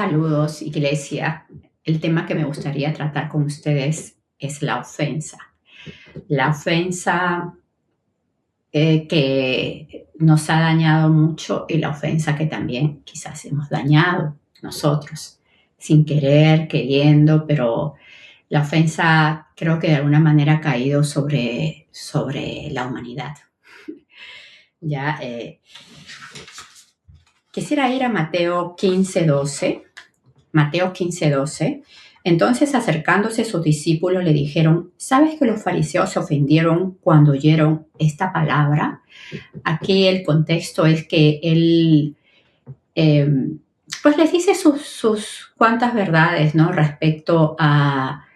Saludos, iglesia. El tema que me gustaría tratar con ustedes es la ofensa. La ofensa que nos ha dañado mucho y la ofensa que también quizás hemos dañado nosotros, sin querer, queriendo, pero la ofensa creo que de alguna manera ha caído sobre la humanidad. Ya, quisiera ir a Mateo 15:12. Mateo 15:12. Entonces, acercándose sus discípulos, le dijeron: ¿Sabes que los fariseos se ofendieron cuando oyeron esta palabra? Aquí el contexto es que él, pues les dice sus cuantas verdades, ¿no? Respecto a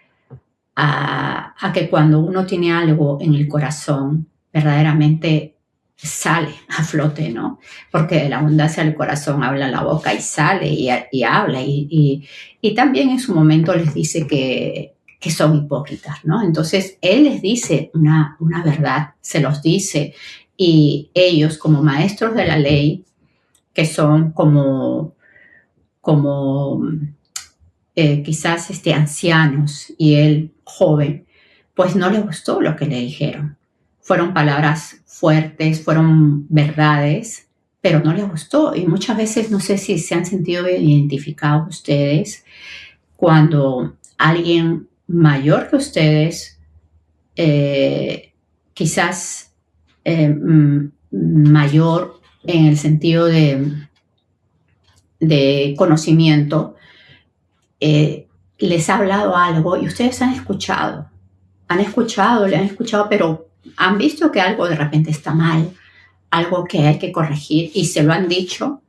que cuando uno tiene algo en el corazón, verdaderamente sale a flote, ¿no? Porque de la abundancia del corazón habla la boca y sale y habla. Y también en su momento les dice que son hipócritas, ¿no? Entonces, él les dice una verdad, se los dice, y ellos, como maestros de la ley, que son como quizás ancianos y él joven, pues no le gustó lo que le dijeron. Fueron palabras fuertes, fueron verdades, pero no les gustó. Y muchas veces, no sé si se han sentido identificados ustedes, cuando alguien mayor que ustedes, quizás mayor en el sentido de conocimiento, les ha hablado algo y ustedes le han escuchado, pero han visto que algo de repente está mal, algo que hay que corregir y se lo han dicho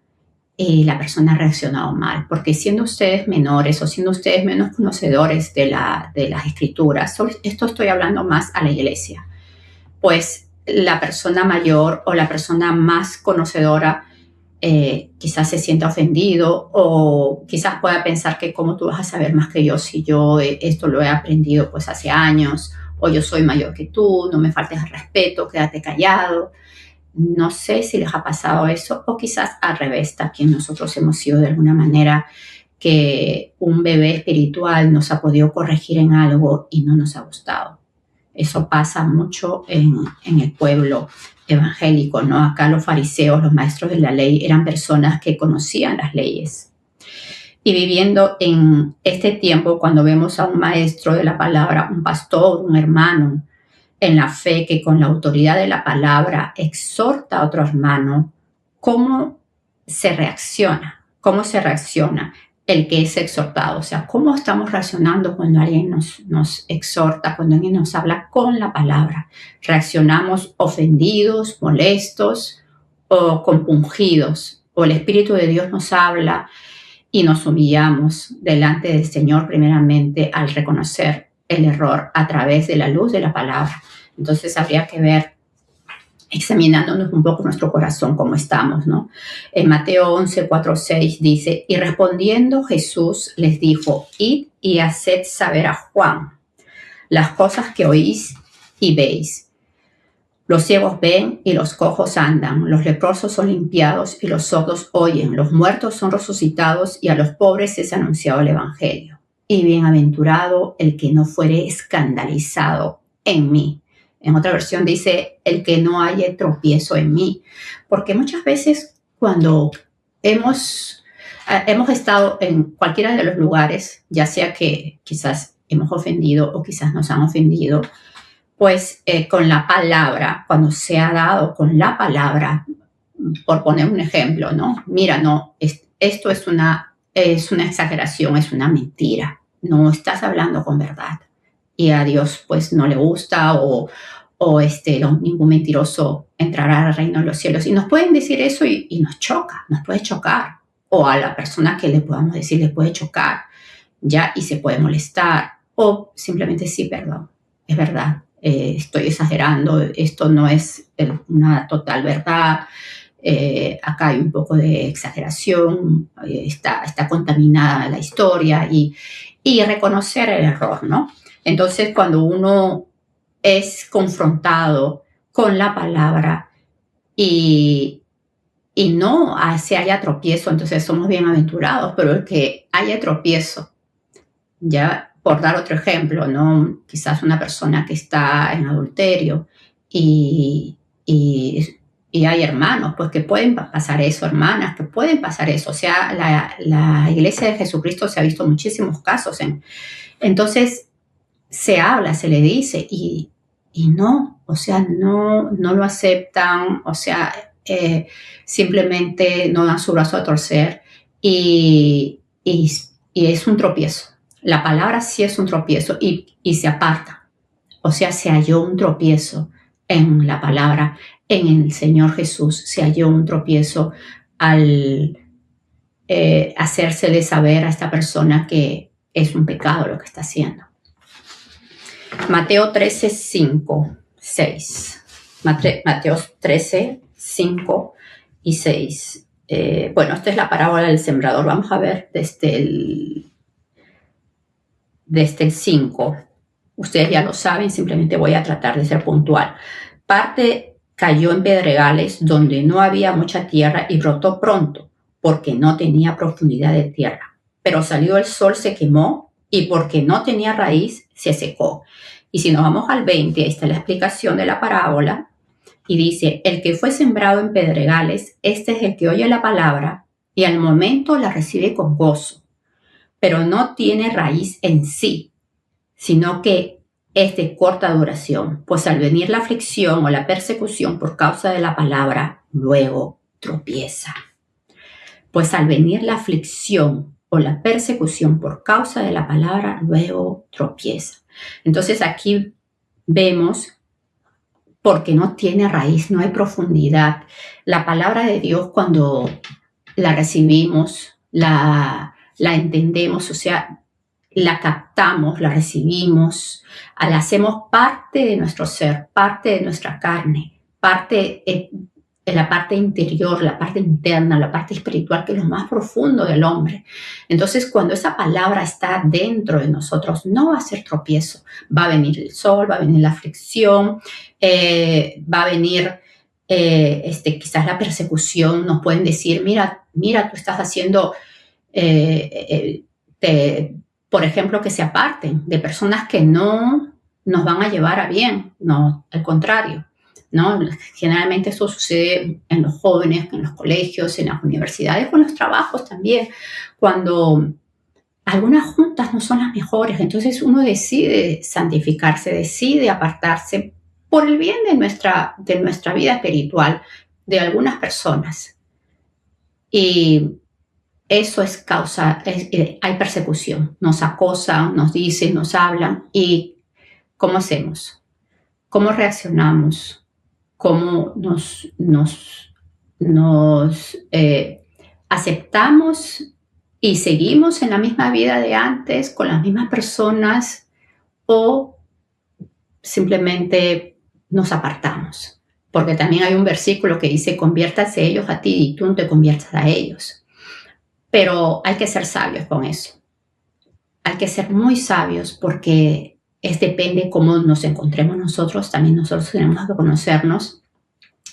y la persona ha reaccionado mal, porque siendo ustedes menores o siendo ustedes menos conocedores de las escrituras, esto estoy hablando más a la iglesia, pues la persona mayor o la persona más conocedora quizás se sienta ofendido o quizás pueda pensar que cómo tú vas a saber más que yo si yo esto lo he aprendido pues hace años, o yo soy mayor que tú, no me faltes el respeto, quédate callado. No sé si les ha pasado eso, o quizás al revés, también nosotros hemos sido de alguna manera que un bebé espiritual nos ha podido corregir en algo y no nos ha gustado. Eso pasa mucho en el pueblo evangélico, ¿no? Acá los fariseos, los maestros de la ley, eran personas que conocían las leyes. Y viviendo en este tiempo, cuando vemos a un maestro de la palabra, un pastor, un hermano en la fe, que con la autoridad de la palabra exhorta a otro hermano, ¿cómo se reacciona? ¿Cómo se reacciona el que es exhortado? O sea, ¿cómo estamos reaccionando cuando alguien nos exhorta, cuando alguien nos habla con la palabra? ¿Reaccionamos ofendidos, molestos o compungidos? ¿O el Espíritu de Dios nos habla y nos humillamos delante del Señor primeramente al reconocer el error a través de la luz de la palabra? Entonces habría que ver, examinándonos un poco nuestro corazón, cómo estamos, ¿no? En Mateo 11:4-6 dice: y respondiendo Jesús les dijo: id y haced saber a Juan las cosas que oís y veis. Los ciegos ven y los cojos andan, los leprosos son limpiados y los sordos oyen, los muertos son resucitados y a los pobres es anunciado el evangelio. Y bienaventurado el que no fuere escandalizado en mí. En otra versión dice: el que no haya tropiezo en mí. Porque muchas veces cuando hemos estado en cualquiera de los lugares, ya sea que quizás hemos ofendido o quizás nos han ofendido, pues con la palabra, cuando se ha dado con la palabra, por poner un ejemplo, ¿no? Mira, no, esto es una exageración, es una mentira, no estás hablando con verdad. Y a Dios pues no le gusta, o ningún mentiroso entrará al reino de los cielos. Y nos pueden decir eso y nos choca, nos puede chocar. O a la persona que le podamos decir le puede chocar, ya, y se puede molestar. O simplemente sí, perdón, es verdad. Estoy exagerando, esto no es una total verdad, acá hay un poco de exageración, está contaminada la historia, y reconocer el error, ¿no? Entonces, cuando uno es confrontado con la palabra y y no se haya tropiezo, entonces somos bienaventurados, pero el que haya tropiezo, ya por dar otro ejemplo, ¿no? Quizás una persona que está en adulterio y, y, y hay hermanos, pues que pueden pasar eso, hermanas, que pueden pasar eso. O sea, la iglesia de Jesucristo se ha visto muchísimos casos. Entonces, se habla, se le dice y no, o sea, no lo aceptan, o sea, simplemente no dan su brazo a torcer y, y, y es un tropiezo. La palabra sí es un tropiezo y se aparta. O sea, se halló un tropiezo en la palabra, en el Señor Jesús, se halló un tropiezo al hacérsele saber a esta persona que es un pecado lo que está haciendo. Mateo 13, 5, 6. Mateo 13, 5 y 6. Bueno, esta es la parábola del sembrador. Vamos a ver desde el 5. Ustedes ya lo saben, simplemente voy a tratar de ser puntual. Parte cayó en pedregales donde no había mucha tierra y brotó pronto, porque no tenía profundidad de tierra. Pero salió el sol, se quemó y porque no tenía raíz, se secó. Y si nos vamos al 20, ahí está la explicación de la parábola. Y dice, el que fue sembrado en pedregales, este es el que oye la palabra y al momento la recibe con gozo, pero no tiene raíz en sí, sino que es de corta duración, pues al venir la aflicción o la persecución por causa de la palabra, luego tropieza. Pues al venir la aflicción o la persecución por causa de la palabra, luego tropieza. Entonces aquí vemos porque no tiene raíz, no hay profundidad. La palabra de Dios cuando la recibimos, la entendemos, o sea, la captamos, la recibimos, la hacemos parte de nuestro ser, parte de nuestra carne, parte de la parte interior, la parte interna, la parte espiritual, que es lo más profundo del hombre. Entonces, cuando esa palabra está dentro de nosotros, no va a ser tropiezo. Va a venir el sol, va a venir la aflicción, va a venir quizás la persecución. Nos pueden decir, mira, tú estás haciendo, por ejemplo, que se aparten de personas que no nos van a llevar a bien, no, al contrario. ¿No? Generalmente eso sucede en los jóvenes, en los colegios, en las universidades o en los trabajos también, cuando algunas juntas no son las mejores, entonces uno decide santificarse, decide apartarse por el bien de nuestra vida espiritual de algunas personas. Y eso es causa, hay persecución, nos acosan, nos dicen, nos hablan. ¿Y cómo hacemos? ¿Cómo reaccionamos? ¿Cómo nos aceptamos y seguimos en la misma vida de antes, con las mismas personas, o simplemente nos apartamos? Porque también hay un versículo que dice, conviértase ellos a ti y tú no te conviertas a ellos. Pero hay que ser sabios con eso. Hay que ser muy sabios porque depende cómo nos encontremos nosotros. También nosotros tenemos que conocernos.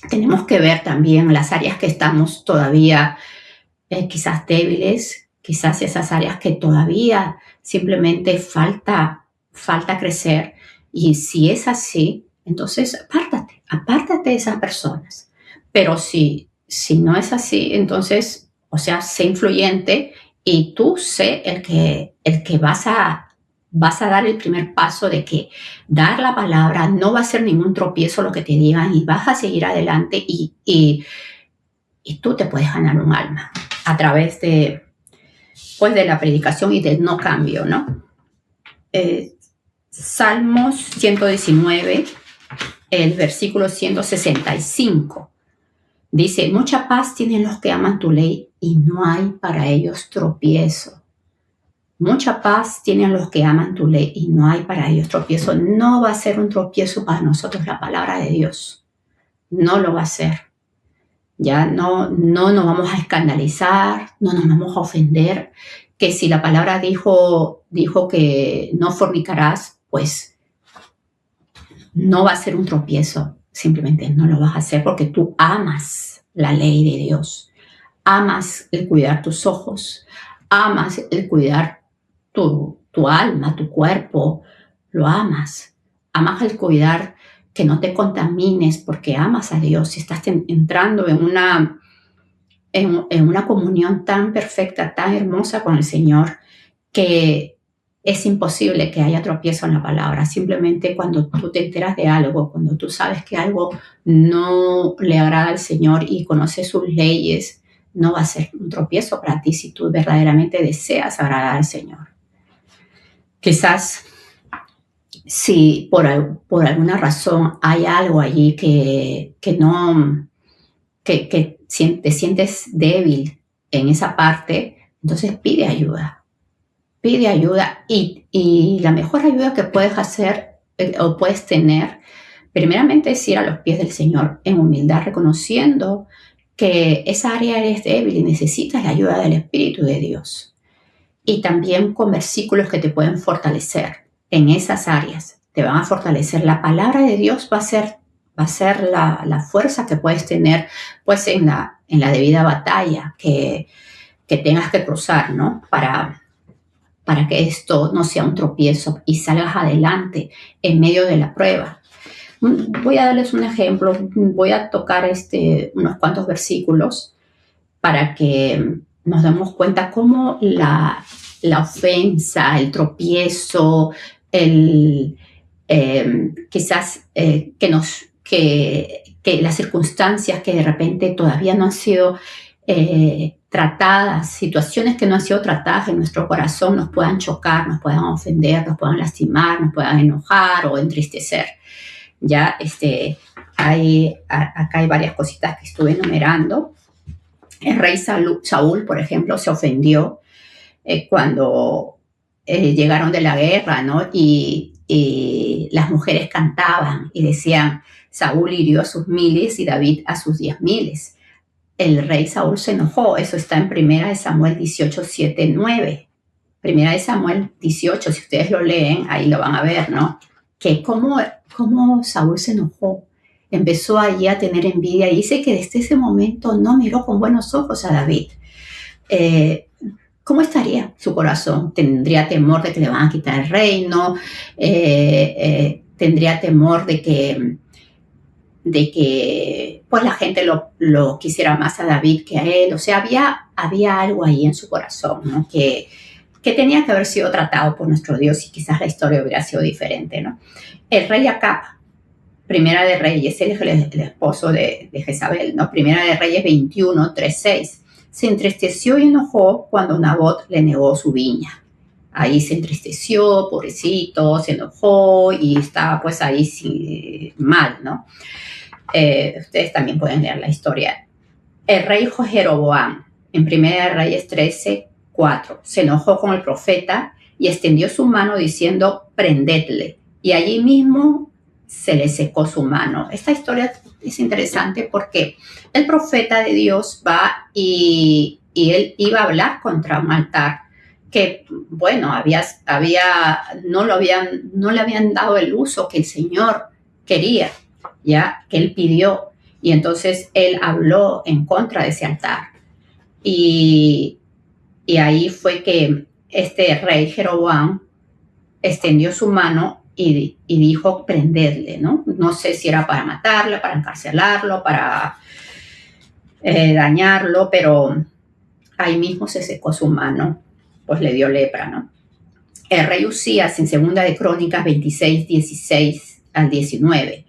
Tenemos que ver también las áreas que estamos todavía quizás débiles, quizás esas áreas que todavía simplemente falta crecer. Y si es así, entonces apártate de esas personas. Pero si no es así, entonces, o sea, sé influyente y tú sé el que vas a dar el primer paso de que dar la palabra no va a ser ningún tropiezo lo que te digan y vas a seguir adelante y tú te puedes ganar un alma a través de la predicación y del no cambio, ¿no? Salmos 119, el versículo 165, dice, mucha paz tienen los que aman tu ley y no hay para ellos tropiezo. Mucha paz tienen los que aman tu ley y no hay para ellos tropiezo. No va a ser un tropiezo para nosotros la palabra de Dios. No lo va a ser. Ya no nos vamos a escandalizar, no nos vamos a ofender. Que si la palabra dijo que no fornicarás, pues no va a ser un tropiezo. Simplemente no lo vas a hacer porque tú amas la ley de Dios. Amas el cuidar tus ojos, amas el cuidar tu alma, tu cuerpo, lo amas. Amas el cuidar que no te contamines porque amas a Dios y estás entrando en una comunión tan perfecta, tan hermosa con el Señor, que es imposible que haya tropiezo en la palabra. Simplemente cuando tú te enteras de algo, cuando tú sabes que algo no le agrada al Señor y conoces sus leyes, no va a ser un tropiezo para ti si tú verdaderamente deseas agradar al Señor. Quizás si por alguna razón hay algo allí que te sientes débil en esa parte, entonces pide ayuda y la mejor ayuda que puedes hacer o puedes tener, primeramente es ir a los pies del Señor en humildad, reconociendo que esa área eres débil y necesitas la ayuda del Espíritu de Dios. Y también con versículos que te pueden fortalecer en esas áreas, te van a fortalecer. La palabra de Dios va a ser la fuerza que puedes tener pues en la debida batalla que tengas que cruzar, ¿no? Para que esto no sea un tropiezo y salgas adelante en medio de la prueba. Voy a darles un ejemplo, voy a tocar unos cuantos versículos para que nos demos cuenta cómo la ofensa, el tropiezo, quizás que las circunstancias que de repente todavía no han sido tratadas, situaciones que no han sido tratadas en nuestro corazón nos puedan chocar, nos puedan ofender, nos puedan lastimar, nos puedan enojar o entristecer. Ya acá hay varias cositas que estuve enumerando. El rey Saúl, por ejemplo, se ofendió cuando llegaron de la guerra, ¿no? Y las mujeres cantaban y decían, Saúl hirió a sus miles y David a sus 10,000. El rey Saúl se enojó. Eso está en 1 Samuel 18, 7, 9. 1 Samuel 18, si ustedes lo leen, ahí lo van a ver, ¿no? Que cómo Saúl se enojó. Empezó allí a tener envidia y dice que desde ese momento no miró con buenos ojos a David. ¿Cómo estaría su corazón? ¿Tendría temor de que le van a quitar el reino? ¿Tendría temor de que pues la gente lo quisiera más a David que a él? O sea, había algo ahí en su corazón, ¿no? Que tenía que haber sido tratado por nuestro Dios y quizás la historia hubiera sido diferente, ¿no? El rey Acab, Primera de Reyes, él es el esposo de Jezabel, ¿no? Primera de Reyes 21, 3, 6. Se entristeció y enojó cuando Nabot le negó su viña. Ahí se entristeció, pobrecito, se enojó y estaba pues ahí mal, ¿no? Ustedes también pueden leer la historia. El rey Jeroboam, en Primera de Reyes 13, 4, se enojó con el profeta y extendió su mano diciendo, prendedle. Y allí mismo se le secó su mano. Esta historia es interesante porque el profeta de Dios va y él iba a hablar contra un altar que, bueno, no le habían dado el uso que el Señor quería, ya que él pidió. Y entonces él habló en contra de ese altar. Y ahí fue que este rey Jeroboam extendió su mano y dijo prenderle, ¿no? No sé si era para matarlo, para encarcelarlo, para dañarlo, pero ahí mismo se secó su mano, pues le dio lepra, ¿no? El rey Usías, en Segunda de Crónicas 26, 16 al 19,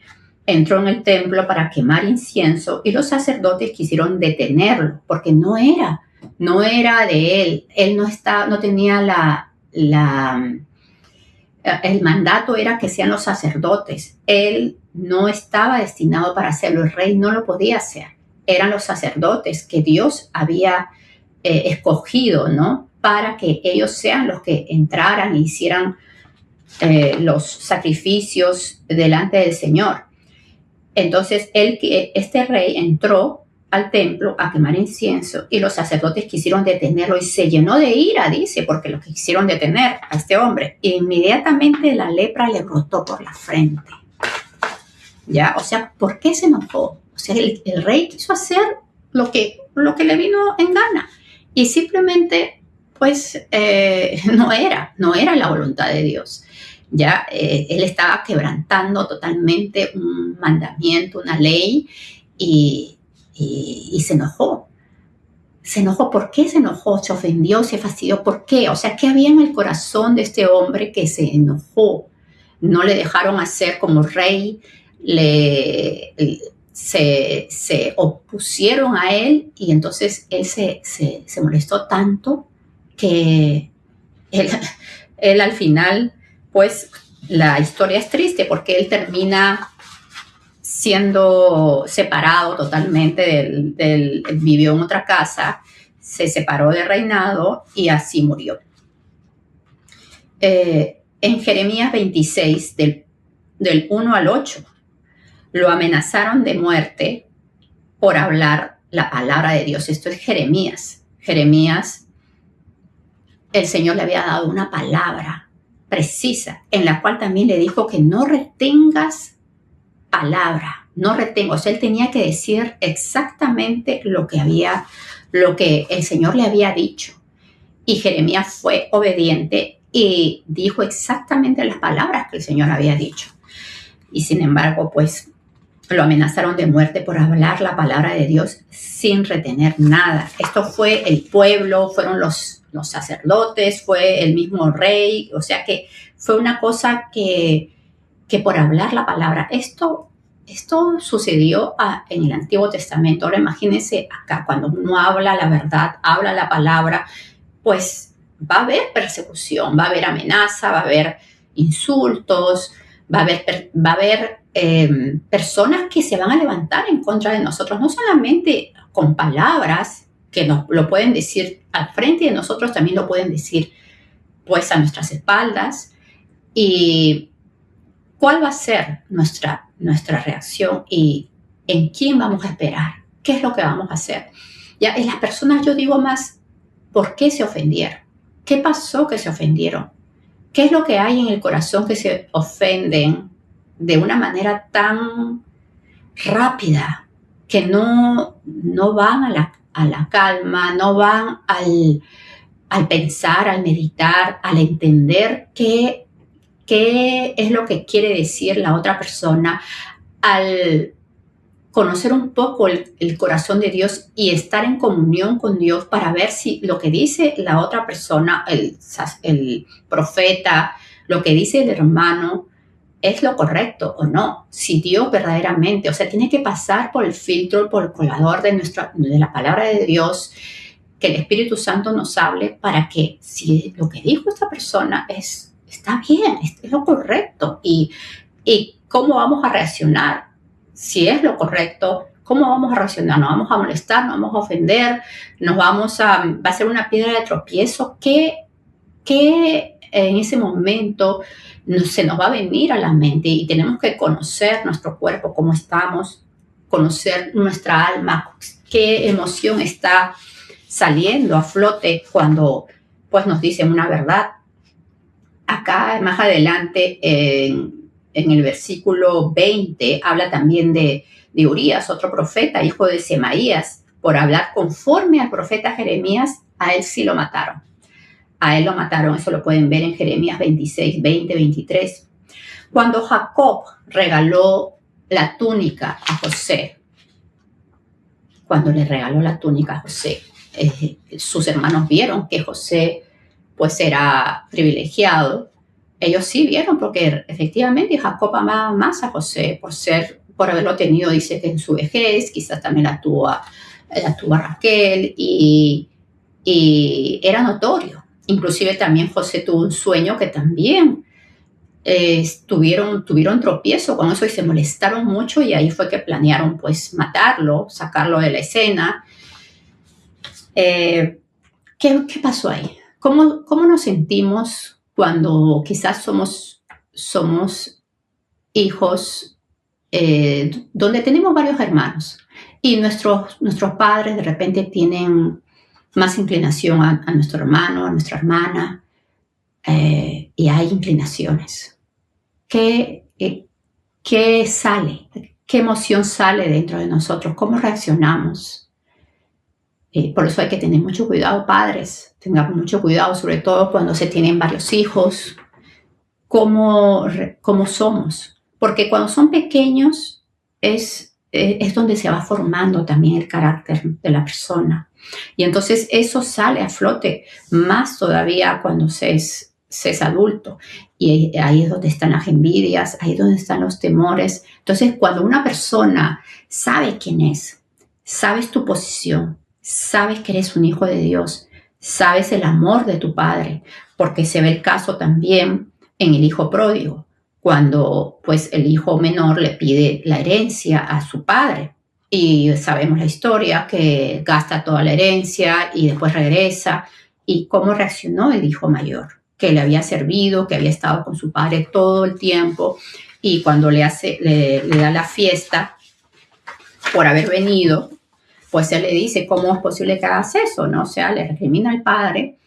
entró en el templo para quemar incienso y los sacerdotes quisieron detenerlo porque no era de él no tenía el mandato era que sean los sacerdotes. Él no estaba destinado para hacerlo, el rey no lo podía hacer. Eran los sacerdotes que Dios había escogido, ¿no? Para que ellos sean los que entraran e hicieran los sacrificios delante del Señor. Entonces, este rey entró al templo a quemar incienso y los sacerdotes quisieron detenerlo y se llenó de ira, dice, porque lo quisieron detener a este hombre. E inmediatamente la lepra le brotó por la frente. ¿Ya? O sea, ¿por qué se enojó? O sea, el rey quiso hacer lo que le vino en gana. Y simplemente, pues, no era la voluntad de Dios. Ya él estaba quebrantando totalmente un mandamiento, una ley, y se enojó. Se enojó. ¿Por qué se enojó? Se ofendió, se fastidió. ¿Por qué? O sea, ¿qué había en el corazón de este hombre que se enojó? No le dejaron hacer como rey, se opusieron a él, y entonces él se molestó tanto que él, él al final, pues la historia es triste porque él termina siendo separado totalmente vivió en otra casa, se separó del reinado y así murió. En Jeremías 26, del 1 al 8, lo amenazaron de muerte por hablar la palabra de Dios. Esto es Jeremías. Jeremías, el Señor le había dado una palabra precisa, en la cual también le dijo que no retengas palabra, no retengo. O sea, él tenía que decir exactamente lo que el Señor le había dicho. Y Jeremías fue obediente y dijo exactamente las palabras que el Señor había dicho. Y sin embargo, pues lo amenazaron de muerte por hablar la palabra de Dios sin retener nada. Esto fue el pueblo, fueron los sacerdotes, fue el mismo rey. O sea que fue una cosa que por hablar la palabra, esto sucedió en el Antiguo Testamento. Ahora imagínense acá, cuando uno habla la verdad, habla la palabra, pues va a haber persecución, va a haber amenaza, va a haber insultos, va a haber personas que se van a levantar en contra de nosotros, no solamente con palabras que nos lo pueden decir al frente de nosotros, también lo pueden decir pues a nuestras espaldas. Y ¿cuál va a ser nuestra reacción y en quién vamos a esperar? ¿Qué es lo que vamos a hacer? Ya en las personas yo digo más, ¿por qué se ofendieron? ¿Qué pasó que se ofendieron? ¿Qué es lo que hay en el corazón que se ofenden de una manera tan rápida que no van a la calma, no van al pensar, al meditar, al entender qué es lo que quiere decir la otra persona, al conocer un poco el corazón de Dios y estar en comunión con Dios para ver si lo que dice la otra persona, el profeta, lo que dice el hermano, es lo correcto o no. Si Dios verdaderamente, o sea, tiene que pasar por el filtro, por el colador de la palabra de Dios, que el Espíritu Santo nos hable para que si lo que dijo esta persona está bien, es lo correcto, y cómo vamos a reaccionar. Si es lo correcto, ¿cómo vamos a reaccionar? ¿Nos vamos a molestar? ¿Nos vamos a ofender? ¿va a ser una piedra de tropiezo? ¿Qué en ese momento se nos va a venir a la mente? Y tenemos que conocer nuestro cuerpo, cómo estamos, conocer nuestra alma, qué emoción está saliendo a flote cuando pues nos dicen una verdad. Acá más adelante en el versículo 20 habla también de Urías, otro profeta, hijo de Semaías, por hablar conforme al profeta Jeremías. A él sí lo mataron. A él lo mataron, eso lo pueden ver en Jeremías 26, 20, 23. Cuando Jacob regaló la túnica a José, sus hermanos vieron que José pues era privilegiado. Ellos sí vieron, porque efectivamente Jacob amaba más a José por haberlo tenido, dice que en su vejez, quizás también la tuvo Raquel, y era notorio. Inclusive también José tuvo un sueño que también tuvieron tropiezo con eso y se molestaron mucho, y ahí fue que planearon pues matarlo, sacarlo de la escena. ¿Qué pasó ahí? ¿Cómo nos sentimos cuando quizás somos hijos donde tenemos varios hermanos y nuestros padres de repente tienen más inclinación a nuestro hermano, a nuestra hermana, y hay inclinaciones? ¿Qué sale? ¿Qué emoción sale dentro de nosotros? ¿Cómo reaccionamos? Por eso hay que tener mucho cuidado, padres. Tengamos mucho cuidado, sobre todo cuando se tienen varios hijos, cómo somos. Porque cuando son pequeños es donde se va formando también el carácter de la persona. Y entonces eso sale a flote más todavía cuando se es adulto. Y ahí es donde están las envidias, ahí es donde están los temores. Entonces, cuando una persona sabe quién es, sabes tu posición, sabes que eres un hijo de Dios, sabes el amor de tu padre, porque se ve el caso también en el hijo pródigo, cuando pues el hijo menor le pide la herencia a su padre. Y sabemos la historia, que gasta toda la herencia y después regresa. ¿Y cómo reaccionó el hijo mayor? Que le había servido, que había estado con su padre todo el tiempo, y cuando le da la fiesta por haber venido, pues él le dice, ¿cómo es posible que hagas eso? ¿No? O sea, le recrimina al padre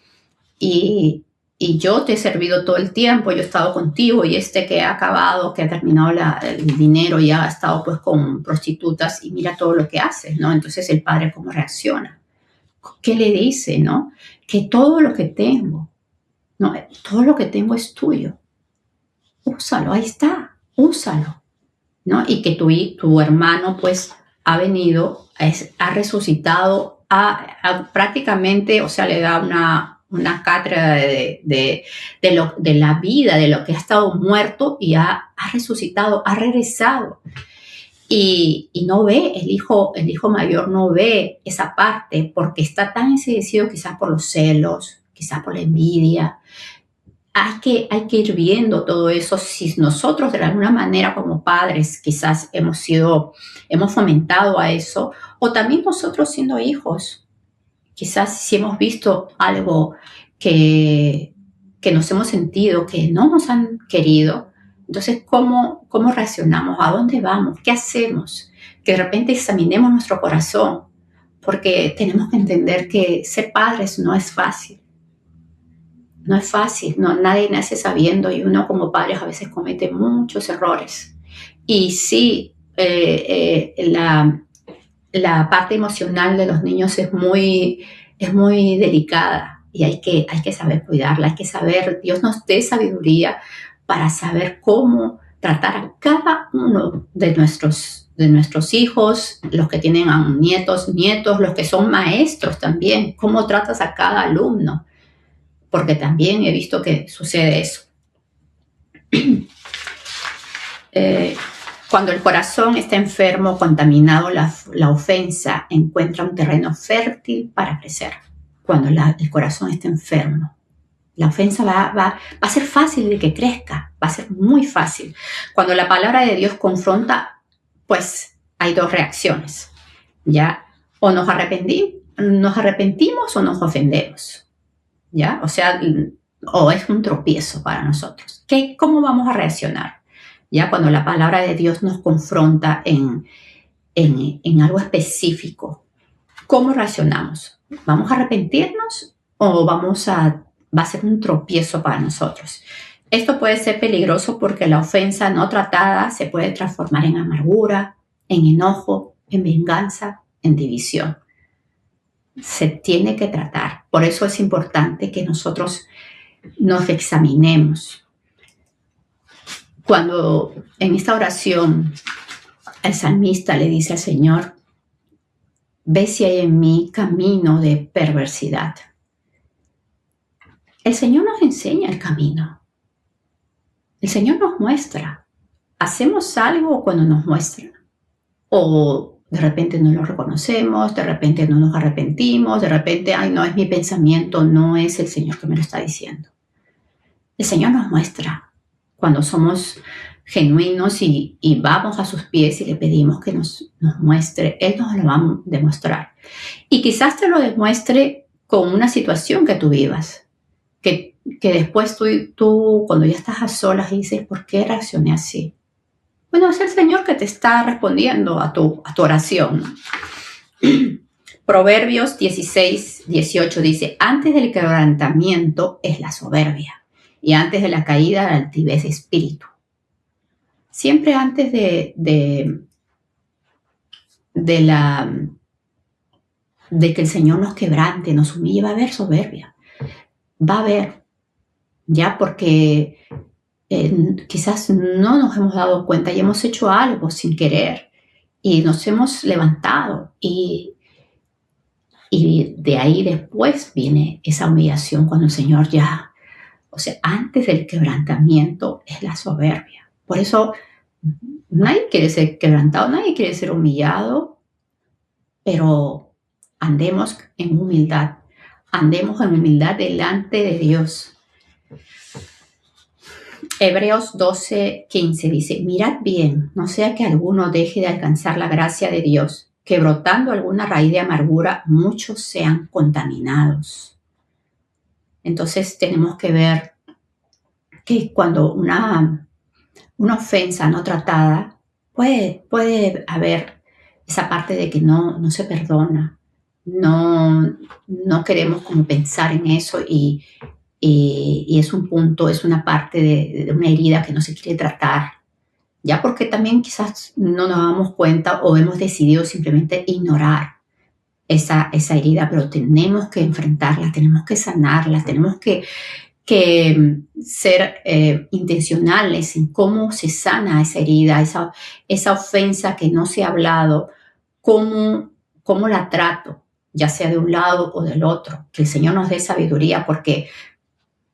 y, yo te he servido todo el tiempo, yo he estado contigo, y que ha acabado, que ha terminado el dinero y ha estado pues con prostitutas, y mira todo lo que haces, ¿no? Entonces el padre, ¿cómo reacciona? ¿Qué le dice, no? Que todo lo que tengo, no, todo lo que tengo es tuyo. Úsalo, ahí está, úsalo, ¿no? Y que tu hermano pues ha venido, ha resucitado, prácticamente, o sea, le da una cátedra de la vida, de lo que ha estado muerto, y ha resucitado, ha regresado. Y no ve, el hijo mayor no ve esa parte, porque está tan enseguecido, quizás por los celos, quizás por la envidia. Hay que ir viendo todo eso. Si nosotros de alguna manera como padres quizás hemos fomentado a eso, o también nosotros siendo hijos, quizás si hemos visto algo que nos hemos sentido que no nos han querido, entonces ¿cómo reaccionamos? ¿A dónde vamos? ¿Qué hacemos? Que de repente examinemos nuestro corazón, porque tenemos que entender que ser padres no es fácil. No es fácil, no, nadie nace sabiendo, y uno como padres a veces comete muchos errores. Y sí, la parte emocional de los niños es muy delicada, y hay que saber cuidarla, hay que saber, Dios nos dé sabiduría para saber cómo tratar a cada uno de nuestros hijos, los que tienen nietos, los que son maestros también, cómo tratas a cada alumno, porque también he visto que sucede eso. Cuando el corazón está enfermo, contaminado, la ofensa encuentra un terreno fértil para crecer. Cuando el corazón está enfermo, la ofensa va a ser fácil de que crezca, va a ser muy fácil. Cuando la palabra de Dios confronta, pues hay dos reacciones, ¿ya? O nos arrepentimos o nos ofendemos, ¿ya? O sea, o es un tropiezo para nosotros. ¿Cómo vamos a reaccionar? Ya cuando la palabra de Dios nos confronta en algo específico, ¿cómo reaccionamos? ¿Vamos a arrepentirnos o va a ser un tropiezo para nosotros? Esto puede ser peligroso porque la ofensa no tratada se puede transformar en amargura, en enojo, en venganza, en división. Se tiene que tratar. Por eso es importante que nosotros nos examinemos. Cuando en esta oración el salmista le dice al Señor, ve si hay en mí camino de perversidad. El Señor nos enseña el camino. El Señor nos muestra. Hacemos algo cuando nos muestra. O de repente no lo reconocemos, de repente no nos arrepentimos, de repente, ay, no es mi pensamiento, no es el Señor que me lo está diciendo. El Señor nos muestra cuando somos genuinos y vamos a sus pies y le pedimos que nos muestre. Él nos lo va a demostrar. Y quizás te lo demuestre con una situación que tú vivas, que después tú cuando ya estás a solas y dices, ¿por qué reaccioné así? Bueno, es el Señor que te está respondiendo a tu oración, ¿no? Proverbios 16:18 dice, antes del quebrantamiento es la soberbia, y antes de la caída la altivez de espíritu. Siempre antes de de que el Señor nos quebrante, nos humille, va a haber soberbia, va a haber, ya porque quizás no nos hemos dado cuenta y hemos hecho algo sin querer y nos hemos levantado y de ahí después viene esa humillación cuando el Señor ya, o sea, antes del quebrantamiento es la soberbia. Por eso nadie quiere ser quebrantado, nadie quiere ser humillado, pero andemos en humildad delante de Dios. Hebreos 12:15 dice, mirad bien, no sea que alguno deje de alcanzar la gracia de Dios, que brotando alguna raíz de amargura, muchos sean contaminados. Entonces tenemos que ver que cuando una ofensa no tratada, puede haber esa parte de que no se perdona, no queremos como pensar en eso y es un punto, es una parte de una herida que no se quiere tratar, ya porque también quizás no nos damos cuenta o hemos decidido simplemente ignorar esa herida, pero tenemos que enfrentarla, tenemos que sanarla, tenemos que ser intencionales en cómo se sana esa herida, esa ofensa que no se ha hablado, cómo la trato, ya sea de un lado o del otro, que el Señor nos dé sabiduría porque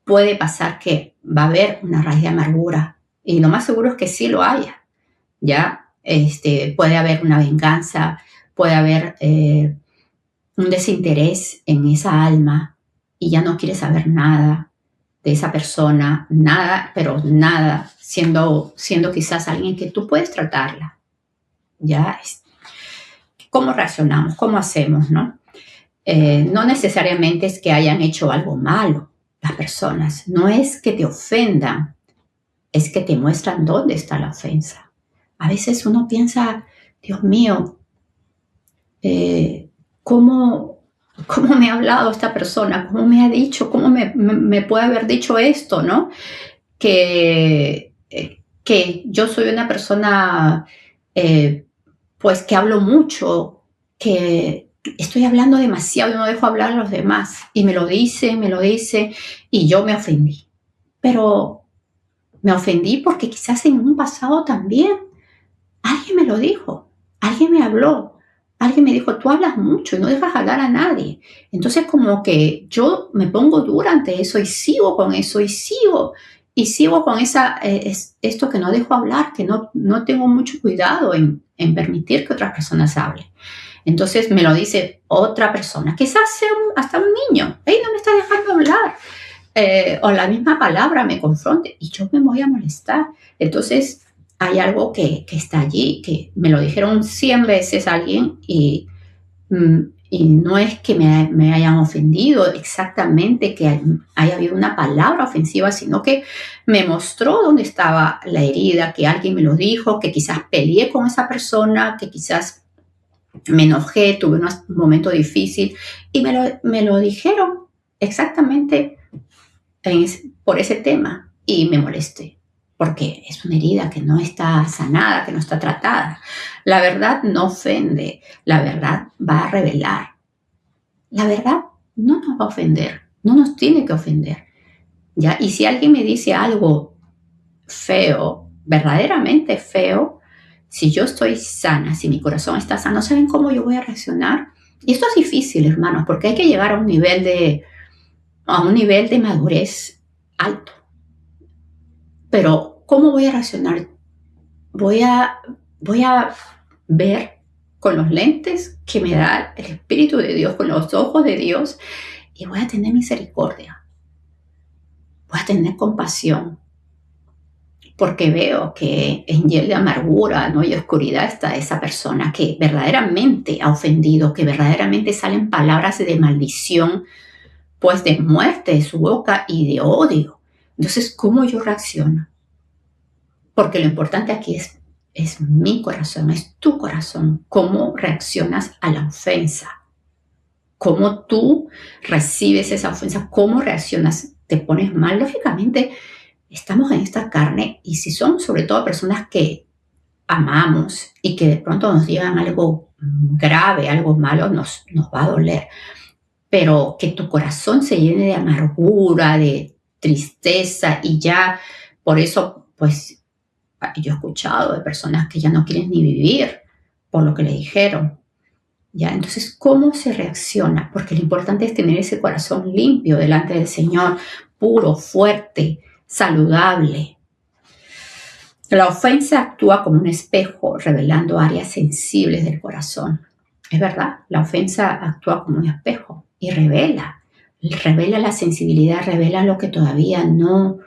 puede pasar que va a haber una raíz de amargura y lo más seguro es que sí lo haya, ¿ya? Puede haber una venganza, puede haber un desinterés en esa alma y ya no quiere saber nada de esa persona, nada, pero nada, siendo quizás alguien que tú puedes tratarla, ¿ya? ¿Cómo reaccionamos? ¿Cómo hacemos, no? No necesariamente es que hayan hecho algo malo las personas, no es que te ofendan, es que te muestran dónde está la ofensa. A veces uno piensa, Dios mío, ¿cómo me ha hablado esta persona? ¿Cómo me ha dicho? ¿Cómo me puede haber dicho esto, no? Que yo soy una persona, pues, que hablo mucho, que estoy hablando demasiado y no dejo hablar a los demás. Y me lo dice, y yo me ofendí. Pero me ofendí porque quizás en un pasado también alguien me lo dijo, alguien me habló, alguien me dijo, tú hablas mucho y no dejas hablar a nadie. Entonces como que yo me pongo dura ante eso y sigo con eso y sigo con esto que no dejo hablar, que no tengo mucho cuidado en permitir que otras personas hablen. Entonces me lo dice otra persona, quizás sea hasta un niño, hey, no me está dejando hablar. O la misma palabra me confronte y yo me voy a molestar. Entonces hay algo que está allí, que me lo dijeron 100 veces alguien y no es que me hayan ofendido exactamente, que haya habido una palabra ofensiva, sino que me mostró dónde estaba la herida, que alguien me lo dijo, que quizás peleé con esa persona, que quizás me enojé, tuve un momento difícil y me lo dijeron exactamente por ese tema y me molesté porque es una herida que no está sanada, que no está tratada. La verdad no ofende, la verdad va a revelar. La verdad no nos va a ofender, no nos tiene que ofender, ¿ya? Y si alguien me dice algo feo, verdaderamente feo, si yo estoy sana, si mi corazón está sano, ¿saben cómo yo voy a reaccionar? Y esto es difícil, hermanos, porque hay que llegar a un nivel de madurez alto. Pero, ¿cómo voy a reaccionar? Voy a ver con los lentes que me da el Espíritu de Dios, con los ojos de Dios, y voy a tener misericordia. Voy a tener compasión. Porque veo que en hiel de amargura, ¿no? Y oscuridad está esa persona que verdaderamente ha ofendido, que verdaderamente salen palabras de maldición, pues de muerte de su boca y de odio. Entonces, ¿cómo yo reacciono? Porque lo importante aquí es mi corazón, es tu corazón. ¿Cómo reaccionas a la ofensa? ¿Cómo tú recibes esa ofensa? ¿Cómo reaccionas? ¿Te pones mal? Lógicamente, estamos en esta carne y si son sobre todo personas que amamos y que de pronto nos digan algo grave, algo malo, nos va a doler. Pero que tu corazón se llene de amargura, de tristeza y ya, por eso, pues yo he escuchado de personas que ya no quieren ni vivir por lo que le dijeron. ¿Ya? Entonces, ¿cómo se reacciona? Porque lo importante es tener ese corazón limpio delante del Señor, puro, fuerte, saludable. La ofensa actúa como un espejo, revelando áreas sensibles del corazón. Es verdad, la ofensa actúa como un espejo y revela la sensibilidad, revela lo que todavía no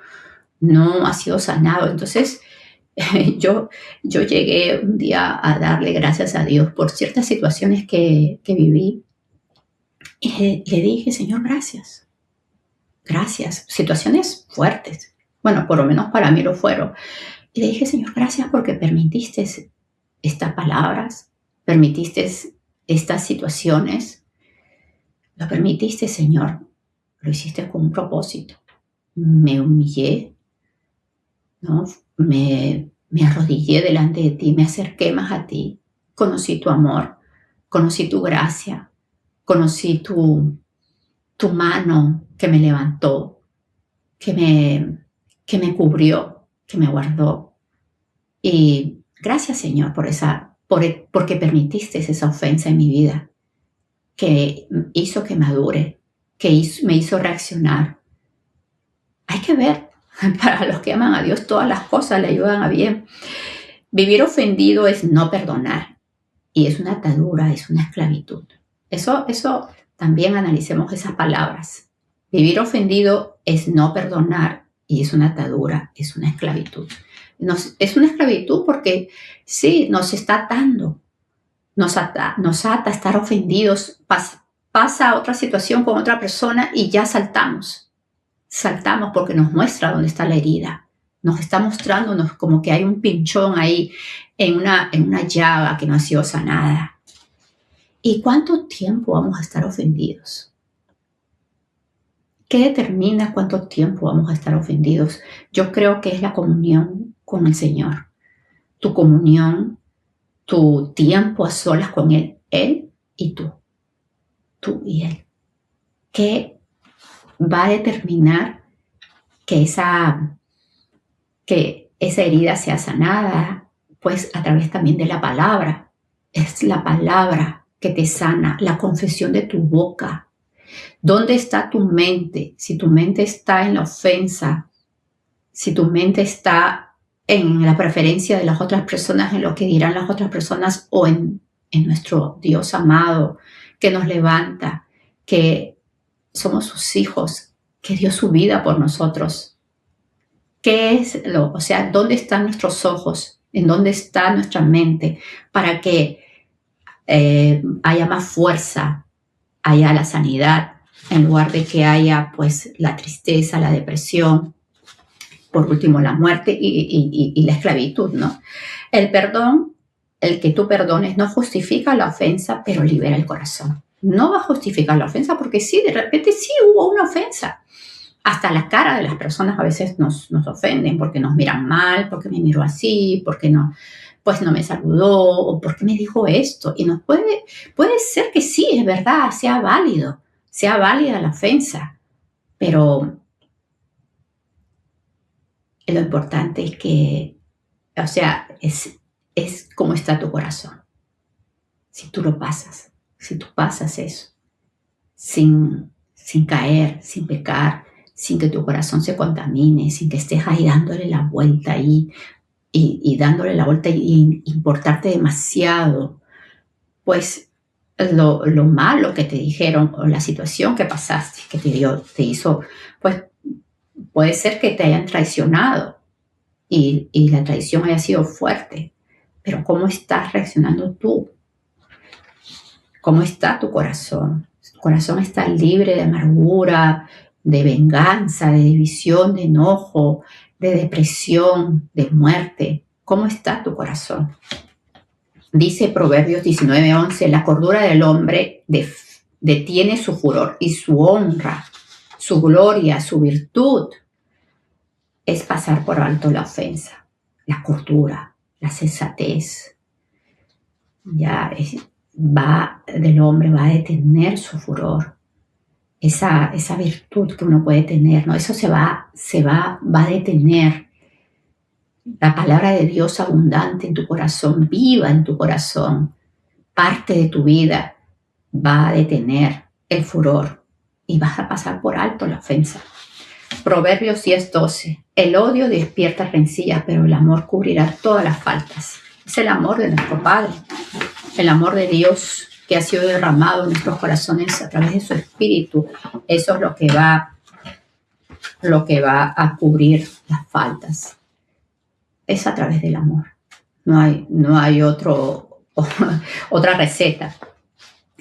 ha sido sanado. Entonces, yo llegué un día a darle gracias a Dios por ciertas situaciones que viví. Y le dije, Señor, gracias. Gracias. Situaciones fuertes. Bueno, por lo menos para mí lo fueron. Y le dije, Señor, gracias porque permitiste estas palabras, permitiste estas situaciones. Lo permitiste, Señor. Lo hiciste con un propósito. Me humillé, ¿no? Me arrodillé delante de ti, me acerqué más a ti. Conocí tu amor, conocí tu gracia, conocí tu mano que me levantó, que me cubrió, que me guardó. Y gracias, Señor, porque permitiste esa ofensa en mi vida, que hizo que madure, me hizo reaccionar. Hay que ver, para los que aman a Dios, todas las cosas le ayudan a bien. Vivir ofendido es no perdonar, y es una atadura, es una esclavitud. Eso también analicemos esas palabras. Vivir ofendido es no perdonar, y es una atadura, es una esclavitud. Es una esclavitud porque sí, nos está atando, nos ata a estar ofendidos, pasa a otra situación con otra persona y ya saltamos porque nos muestra dónde está la herida, nos está mostrándonos como que hay un pinchón ahí en una llaga que no ha sido sanada. ¿Y cuánto tiempo vamos a estar ofendidos? ¿Qué determina cuánto tiempo vamos a estar ofendidos? Yo creo que es la comunión con el Señor, tu comunión, tu tiempo a solas con Él y tú y Él, que va a determinar que esa herida sea sanada, pues a través también de la palabra. Es la palabra que te sana, la confesión de tu boca. ¿Dónde está tu mente? Si tu mente está en la ofensa, si tu mente está en la preferencia de las otras personas, en lo que dirán las otras personas, o en nuestro Dios amado que nos levanta, que somos sus hijos, que dio su vida por nosotros. ¿Dónde están nuestros ojos? ¿En dónde está nuestra mente? Para que haya más fuerza, haya la sanidad, en lugar de que haya pues la tristeza, la depresión, por último la muerte y la esclavitud, ¿no? El perdón, el que tú perdones, no justifica la ofensa, pero libera el corazón. No va a justificar la ofensa porque sí, de repente sí hubo una ofensa. Hasta la cara de las personas a veces nos ofenden porque nos miran mal, porque me miró así, porque no me saludó, o porque me dijo esto. Y nos puede ser que sí, es verdad, sea válida la ofensa, pero lo importante es que, es cómo está tu corazón. Si tú pasas eso, sin caer, sin pecar, sin que tu corazón se contamine, sin que estés ahí dándole la vuelta ahí y dándole la vuelta y importarte demasiado, pues lo malo que te dijeron o la situación que pasaste, que te hizo, pues puede ser que te hayan traicionado y la traición haya sido fuerte, pero ¿cómo estás reaccionando tú? ¿Cómo está tu corazón? Tu corazón está libre de amargura, de venganza, de división, de enojo, de depresión, de muerte. ¿Cómo está tu corazón? Dice Proverbios 19:11, la cordura del hombre detiene su furor y su honra, su gloria, su virtud es pasar por alto la ofensa, la cordura, la sensatez. del hombre va a detener su furor, esa virtud que uno puede tener, ¿no? Eso va a detener. La palabra de Dios abundante en tu corazón, viva en tu corazón, parte de tu vida, va a detener el furor y vas a pasar por alto la ofensa. Proverbios 10:12. El odio despierta rencillas, pero el amor cubrirá todas las faltas. Es el amor de nuestro Padre, el amor de Dios que ha sido derramado en nuestros corazones a través de su Espíritu. Eso es lo que va a cubrir las faltas. Es a través del amor. No hay otra receta.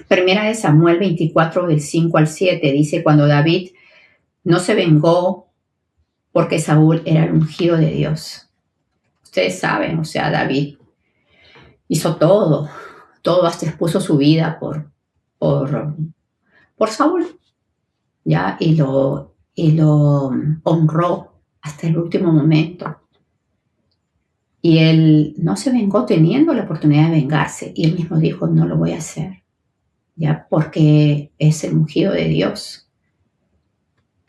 Primera de Samuel 24, del 5 al 7, dice: cuando David no se vengó porque Saúl era el ungido de Dios. Ustedes saben, o sea, David hizo todo hasta expuso su vida por Saúl, ¿ya? Y lo honró hasta el último momento. Y él no se vengó teniendo la oportunidad de vengarse. Y él mismo dijo: no lo voy a hacer, ¿ya? Porque es el ungido de Dios.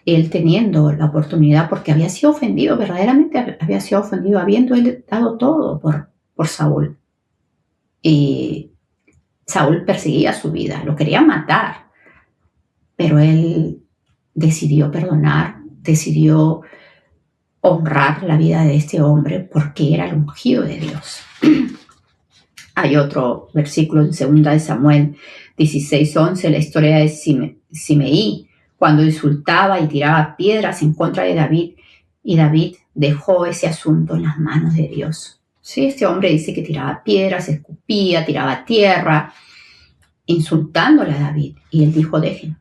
Él teniendo la oportunidad, porque había sido ofendido, verdaderamente había sido ofendido, habiendo él dado todo por Saúl. Y Saúl perseguía su vida, lo quería matar. Pero él decidió perdonar, decidió honrar la vida de este hombre porque era el ungido de Dios. Hay otro versículo en 2 de Samuel 16:11, la historia de Simeí, cuando insultaba y tiraba piedras en contra de David, y David dejó ese asunto en las manos de Dios. Sí, este hombre dice que tiraba piedras, escupía, tiraba tierra, insultándole a David, y él dijo: dejen,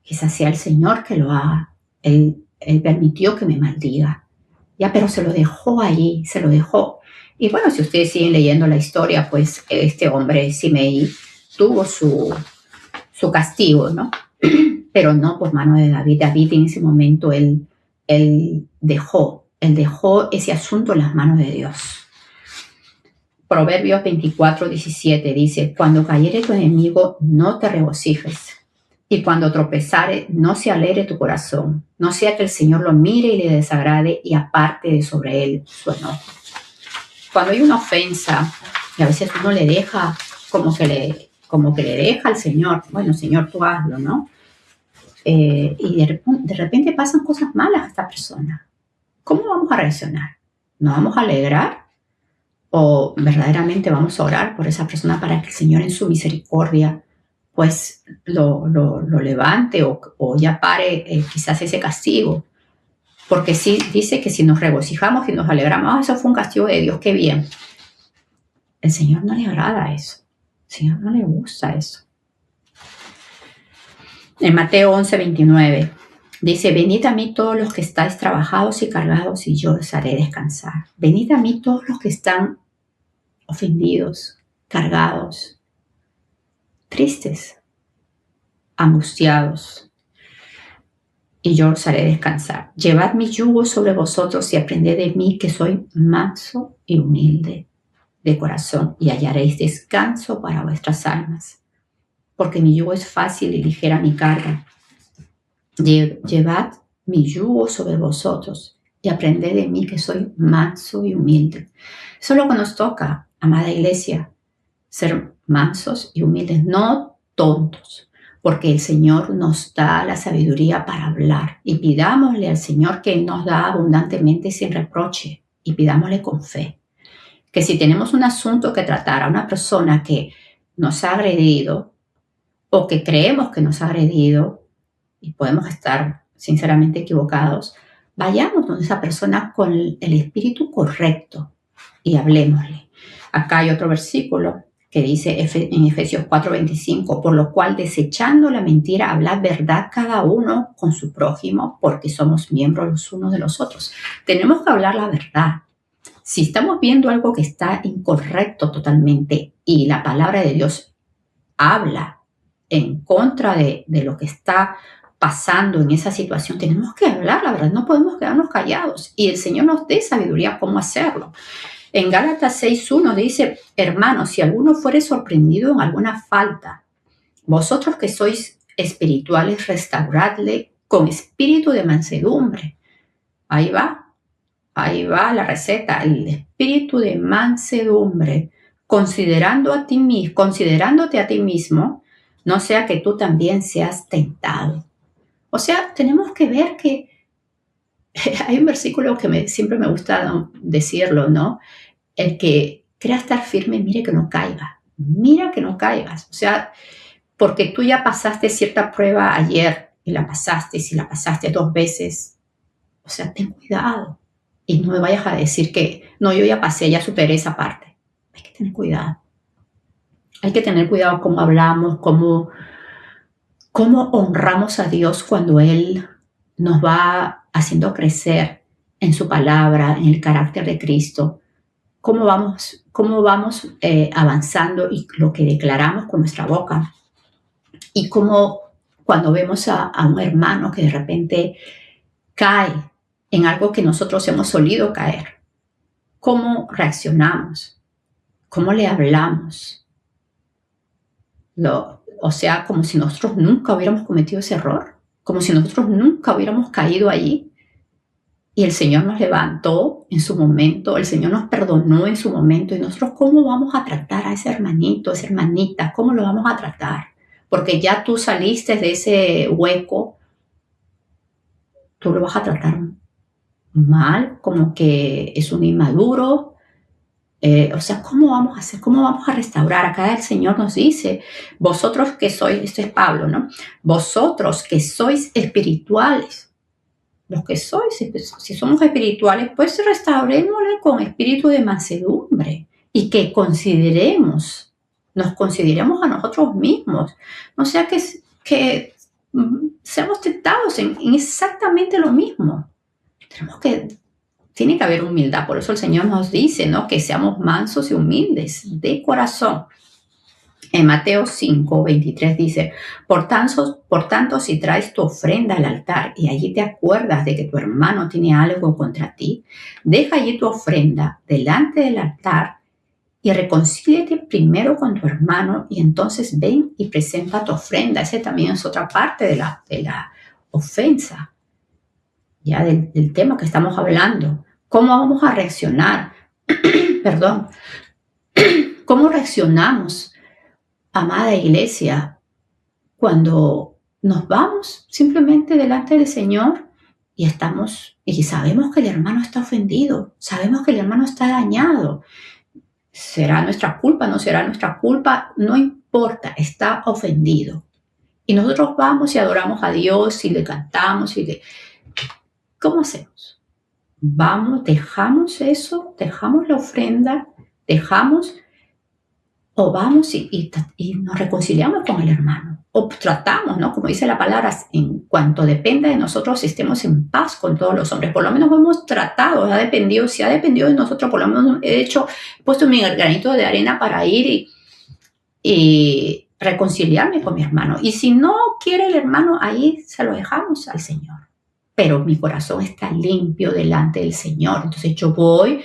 quizás sea el Señor que lo haga. Él permitió que me maldiga. Ya, pero se lo dejó allí, se lo dejó. Y bueno, si ustedes siguen leyendo la historia, pues este hombre, Simeí, tuvo su castigo, ¿no? Pero no por mano de David. David en ese momento, él dejó ese asunto en las manos de Dios. Proverbios 24:17 dice: cuando cayere tu enemigo, no te regocijes. Y cuando tropezare, no se alegre tu corazón, no sea que el Señor lo mire y le desagrade y aparte de sobre él su enojo. Cuando hay una ofensa, y a veces uno le deja, como que le deja al Señor, bueno, Señor, tú hazlo, ¿no? Y de repente pasan cosas malas a esta persona. ¿Cómo vamos a reaccionar? ¿Nos vamos a alegrar? ¿O verdaderamente vamos a orar por esa persona para que el Señor en su misericordia pues lo levante o ya pare quizás ese castigo? Porque sí dice que si nos regocijamos y nos alegramos, eso fue un castigo de Dios, qué bien. El Señor no le agrada eso. El Señor no le gusta eso. En Mateo 11:29 dice: venid a mí todos los que estáis trabajados y cargados, y yo os haré descansar. Venid a mí todos los que están ofendidos, cargados, tristes, angustiados, y yo os haré descansar. Llevad mi yugo sobre vosotros y aprended de mí, que soy manso y humilde de corazón, y hallaréis descanso para vuestras almas. Porque mi yugo es fácil y ligera mi carga. Llevad mi yugo sobre vosotros y aprended de mí, que soy manso y humilde. Eso es lo que nos toca, amada iglesia, ser mansos y humildes, no tontos, porque el Señor nos da la sabiduría para hablar, y pidámosle al Señor que nos da abundantemente y sin reproche, y pidámosle con fe, que si tenemos un asunto que tratar a una persona que nos ha agredido o que creemos que nos ha agredido, y podemos estar sinceramente equivocados, vayamos con esa persona con el espíritu correcto y hablemosle. Acá hay otro versículo que dice en Efesios 4:25: por lo cual, desechando la mentira, hablad verdad cada uno con su prójimo, porque somos miembros los unos de los otros. Tenemos que hablar la verdad. Si estamos viendo algo que está incorrecto totalmente y la palabra de Dios habla en contra de lo que está pasando en esa situación, tenemos que hablar la verdad, no podemos quedarnos callados, y el Señor nos dé sabiduría cómo hacerlo. En Gálatas 6:1 dice, hermanos, si alguno fuere sorprendido en alguna falta, vosotros que sois espirituales, restauradle con espíritu de mansedumbre. Ahí va la receta, el espíritu de mansedumbre, considerándote a ti mismo, no sea que tú también seas tentado. O sea, tenemos que ver que hay un versículo que siempre me gusta decirlo, ¿no? El que crea estar firme, mire que no caiga. Mira que no caigas. O sea, porque tú ya pasaste cierta prueba ayer y la pasaste 2 veces. O sea, ten cuidado. Y no me vayas a decir que, no, yo ya pasé, ya superé esa parte. Hay que tener cuidado. Hay que tener cuidado cómo hablamos, cómo honramos a Dios cuando Él nos va haciendo crecer en su palabra, en el carácter de Cristo. Cómo vamos avanzando y lo que declaramos con nuestra boca. Y cómo cuando vemos a un hermano que de repente cae en algo que nosotros hemos solido caer, cómo reaccionamos, cómo le hablamos. O sea, como si nosotros nunca hubiéramos cometido ese error, como si nosotros nunca hubiéramos caído allí. Y el Señor nos levantó en su momento, el Señor nos perdonó en su momento. Y nosotros, ¿cómo vamos a tratar a ese hermanito, esa hermanita? ¿Cómo lo vamos a tratar? Porque ya tú saliste de ese hueco, tú lo vas a tratar mal, como que es un inmaduro. O sea, ¿cómo vamos a hacer? ¿Cómo vamos a restaurar? Acá el Señor nos dice, vosotros que sois, esto es Pablo, ¿no? Vosotros que sois espirituales, los que sois, si somos espirituales, pues restaurémosle con espíritu de mansedumbre y que nos consideremos a nosotros mismos. No sea que seamos tentados en exactamente lo mismo. Tiene que haber humildad, por eso el Señor nos dice, ¿no? Que seamos mansos y humildes de corazón. En Mateo 5:23 dice, por tanto, si traes tu ofrenda al altar y allí te acuerdas de que tu hermano tiene algo contra ti, deja allí tu ofrenda delante del altar y reconcíliate primero con tu hermano y entonces ven y presenta tu ofrenda. Ese también es otra parte de la ofensa, ya del tema que estamos hablando. ¿Cómo vamos a reaccionar? Perdón. ¿Cómo reaccionamos, amada iglesia, cuando nos vamos simplemente delante del Señor y sabemos que el hermano está ofendido, sabemos que el hermano está dañado? ¿Será nuestra culpa? ¿No será nuestra culpa? No importa, está ofendido. Y nosotros vamos y adoramos a Dios y le cantamos ¿cómo hacemos? Vamos, dejamos eso, dejamos la ofrenda, o vamos y nos reconciliamos con el hermano, o tratamos, ¿no? Como dice la palabra, en cuanto dependa de nosotros, estemos en paz con todos los hombres. Por lo menos hemos tratado, si ha dependido de nosotros, por lo menos he puesto mi granito de arena para ir y reconciliarme con mi hermano. Y si no quiere el hermano, ahí se lo dejamos al Señor. Pero mi corazón está limpio delante del Señor. Entonces yo voy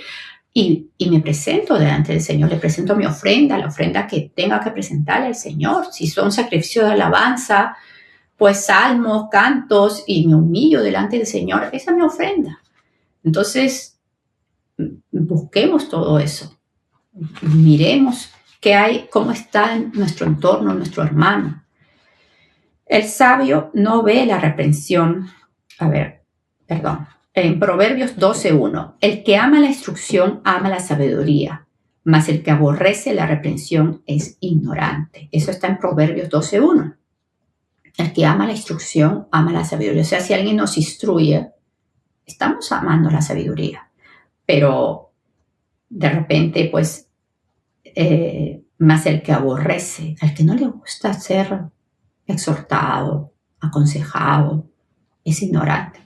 y me presento delante del Señor, le presento mi ofrenda, la ofrenda que tenga que presentarle al Señor. Si son sacrificios de alabanza, pues salmos, cantos, y me humillo delante del Señor, esa es mi ofrenda. Entonces, busquemos todo eso. Miremos qué hay, cómo está en nuestro entorno, nuestro hermano. El sabio no ve la reprensión. En Proverbios 12:1, el que ama la instrucción ama la sabiduría, mas el que aborrece la reprensión es ignorante. Eso está en Proverbios 12:1. El que ama la instrucción ama la sabiduría. O sea, si alguien nos instruye, estamos amando la sabiduría. Pero de repente, pues, más el que aborrece, al que no le gusta ser exhortado, aconsejado, es ignorante.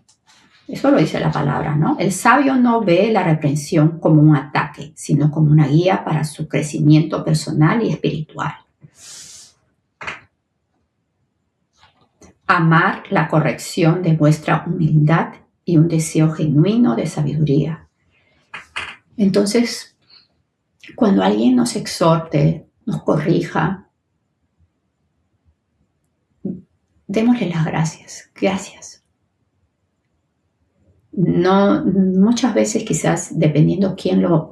Eso lo dice la palabra, ¿no? El sabio no ve la reprensión como un ataque, sino como una guía para su crecimiento personal y espiritual. Amar la corrección demuestra humildad y un deseo genuino de sabiduría. Entonces, Cuando alguien nos exhorte, nos corrija, démosle las gracias. Gracias. No, muchas veces quizás dependiendo quién lo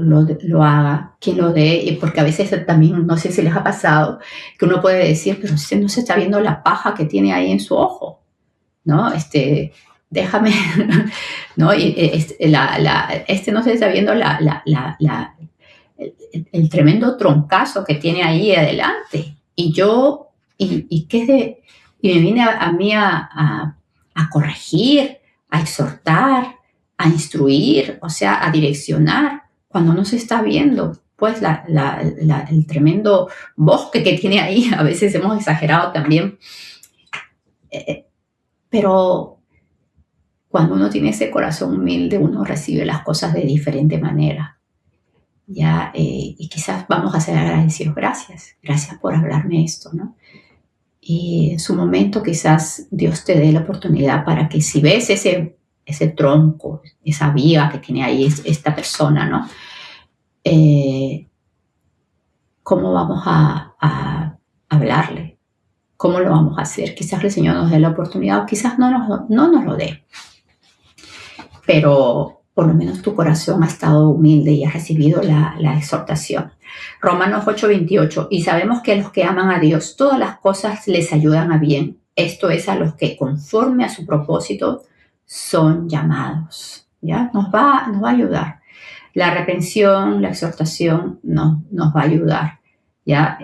haga, quién lo dé, y porque a veces también, no sé si les ha pasado, que uno puede decir, pero usted no se está viendo la paja que tiene ahí en su ojo, ¿no? Déjame, ¿no? Y, no se está viendo el tremendo troncazo que tiene ahí adelante. ¿Qué es de? Y me viene a mí a corregir, a exhortar, a instruir, o sea, a direccionar, cuando no se está viendo, pues, el tremendo bosque que tiene ahí. A veces hemos exagerado también, pero cuando uno tiene ese corazón humilde, uno recibe las cosas de diferente manera. ¿Ya? Y quizás vamos a ser agradecidos. Gracias por hablarme esto, ¿no? Y en su momento quizás Dios te dé la oportunidad para que si ves ese tronco, esa viga que tiene ahí esta persona, ¿no? ¿Cómo vamos a hablarle? ¿Cómo lo vamos a hacer? Quizás el Señor nos dé la oportunidad o quizás no nos lo dé. Pero por lo menos tu corazón ha estado humilde y has recibido la exhortación. Romanos 8:28, y sabemos que a los que aman a Dios, todas las cosas les ayudan a bien. Esto es a los que conforme a su propósito son llamados. ¿Ya? Nos va a ayudar. La reprensión, la exhortación nos va a ayudar. ¿Ya?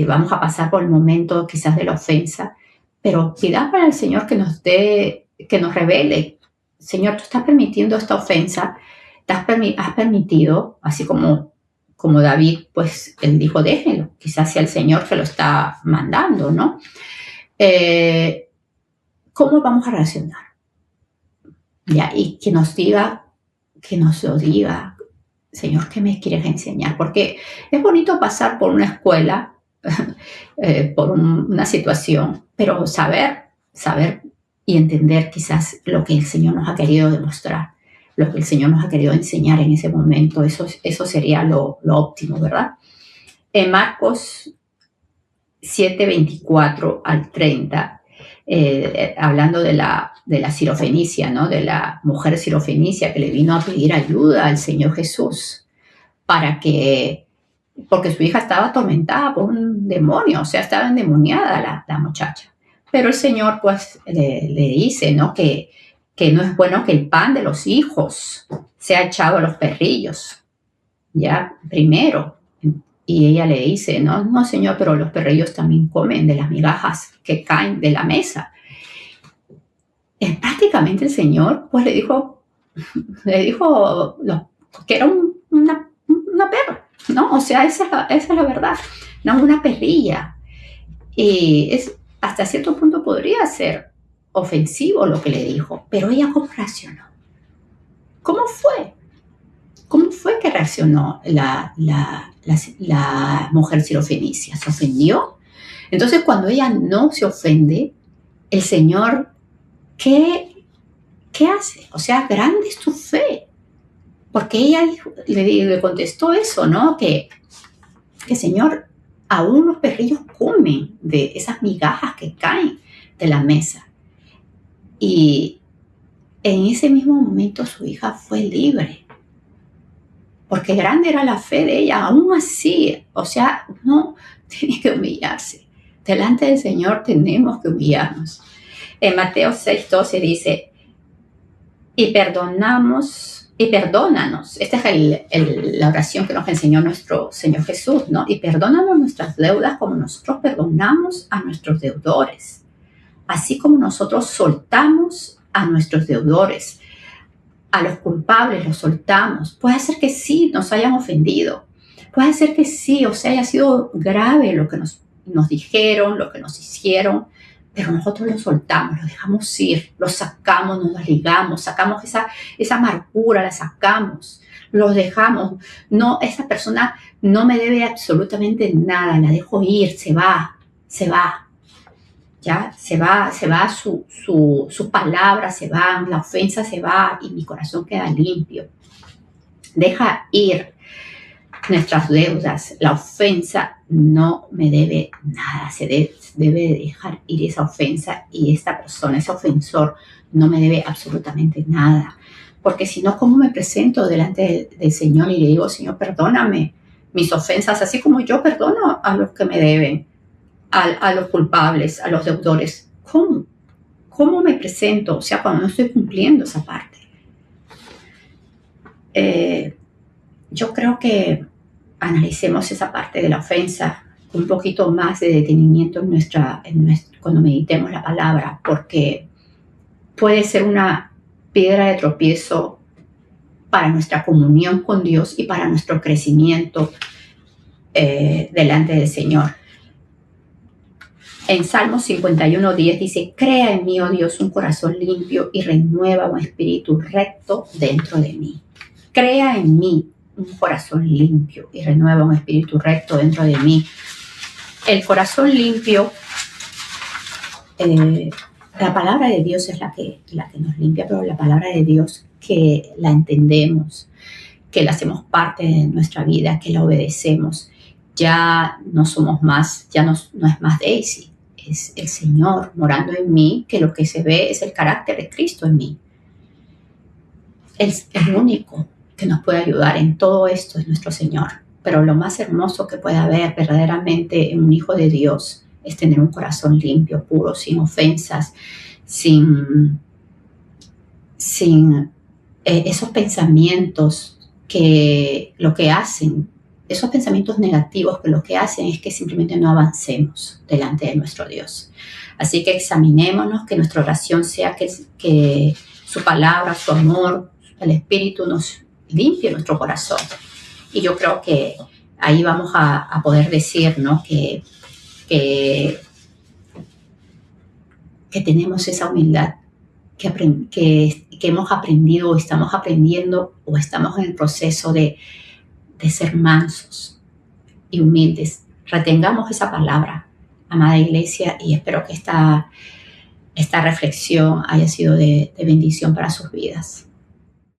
Vamos a pasar por el momento quizás de la ofensa, pero pidamos al Señor que nos revele. Señor, tú estás permitiendo esta ofensa, has permitido, así como David, pues él dijo, déjelo, quizás sea el Señor que lo está mandando, ¿no? ¿Cómo vamos a reaccionar? ¿Ya? Y que nos lo diga, Señor, ¿qué me quieres enseñar? Porque es bonito pasar por una escuela, por una situación, pero saber y entender quizás lo que el Señor nos ha querido demostrar, lo que el Señor nos ha querido enseñar en ese momento. Eso sería lo óptimo, ¿verdad? En Marcos 7:24 al 30, hablando de la sirofenicia, ¿no? De la mujer sirofenicia que le vino a pedir ayuda al Señor Jesús porque su hija estaba atormentada por un demonio, o sea, estaba endemoniada la muchacha. Pero el Señor, pues, le dice, ¿no? Que no es bueno que el pan de los hijos sea echado a los perrillos, ¿ya? Primero. Y ella le dice, no, Señor, pero los perrillos también comen de las migajas que caen de la mesa. Prácticamente el Señor, pues, le dijo que era una perra, ¿no? O sea, esa es la verdad, no una perrilla. Y hasta cierto punto podría ser ofensivo lo que le dijo, pero ella ¿cómo reaccionó? ¿Cómo fue? ¿Cómo fue que reaccionó la mujer sirofenicia? ¿Se ofendió? Entonces, cuando ella no se ofende, el Señor, ¿qué hace? O sea, grande es tu fe. Porque ella le contestó eso, ¿no? Que Señor, aún los perrillos comen de esas migajas que caen de la mesa. Y en ese mismo momento su hija fue libre, porque grande era la fe de ella. Aún así, o sea, uno tiene que humillarse. Delante del Señor tenemos que humillarnos. En Mateo 6:12 dice, y perdónanos. Esta es la oración que nos enseñó nuestro Señor Jesús, ¿no? Y perdónanos nuestras deudas como nosotros perdonamos a nuestros deudores. Así como nosotros soltamos a nuestros deudores, a los culpables los soltamos. Puede ser que sí nos hayan ofendido. Puede ser que sí, o sea, haya sido grave lo que nos dijeron, lo que nos hicieron, pero nosotros lo soltamos, lo dejamos ir, lo sacamos, nos ligamos, sacamos esa amargura, la sacamos, lo dejamos. No, esa persona no me debe absolutamente nada, la dejo ir, se va. Ya, se va sus palabras, se van, la ofensa se va y mi corazón queda limpio. Deja ir. nuestras deudas. La ofensa no me debe nada, debe dejar ir esa ofensa, y esta persona, ese ofensor, no me debe absolutamente nada. Porque si no, ¿cómo me presento delante del Señor y le digo: Señor, perdóname mis ofensas, así como yo perdono a los que me deben, a los culpables, a los deudores? ¿Cómo me presento? O sea, cuando no estoy cumpliendo esa parte. Yo creo que analicemos esa parte de la ofensa con un poquito más de detenimiento cuando meditemos la palabra, porque puede ser una piedra de tropiezo para nuestra comunión con Dios y para nuestro crecimiento delante del Señor. En Salmo 51:10 dice: crea en mí, oh Dios, un corazón limpio y renueva un espíritu recto dentro de mí. Crea en mí un corazón limpio y renueva un espíritu recto dentro de mí. El corazón limpio, la palabra de Dios es la que nos limpia, pero la palabra de Dios, que la entendemos, que la hacemos parte de nuestra vida, que la obedecemos, ya no somos más, ya no es más Daisy, es el Señor morando en mí, que lo que se ve es el carácter de Cristo en mí. Es el único que nos puede ayudar en todo esto, es nuestro Señor. Pero lo más hermoso que puede haber verdaderamente en un hijo de Dios es tener un corazón limpio, puro, sin ofensas, sin esos pensamientos que lo que hacen, esos pensamientos negativos, que lo que hacen es que simplemente no avancemos delante de nuestro Dios. Así que examinémonos, que nuestra oración sea que su palabra, su amor, el Espíritu nos limpie nuestro corazón. Y yo creo que ahí vamos a poder decir, ¿no?, que tenemos esa humildad que hemos aprendido, o estamos aprendiendo, o estamos en el proceso de ser mansos y humildes. Retengamos esa palabra, amada iglesia, y espero que esta reflexión haya sido de bendición para sus vidas.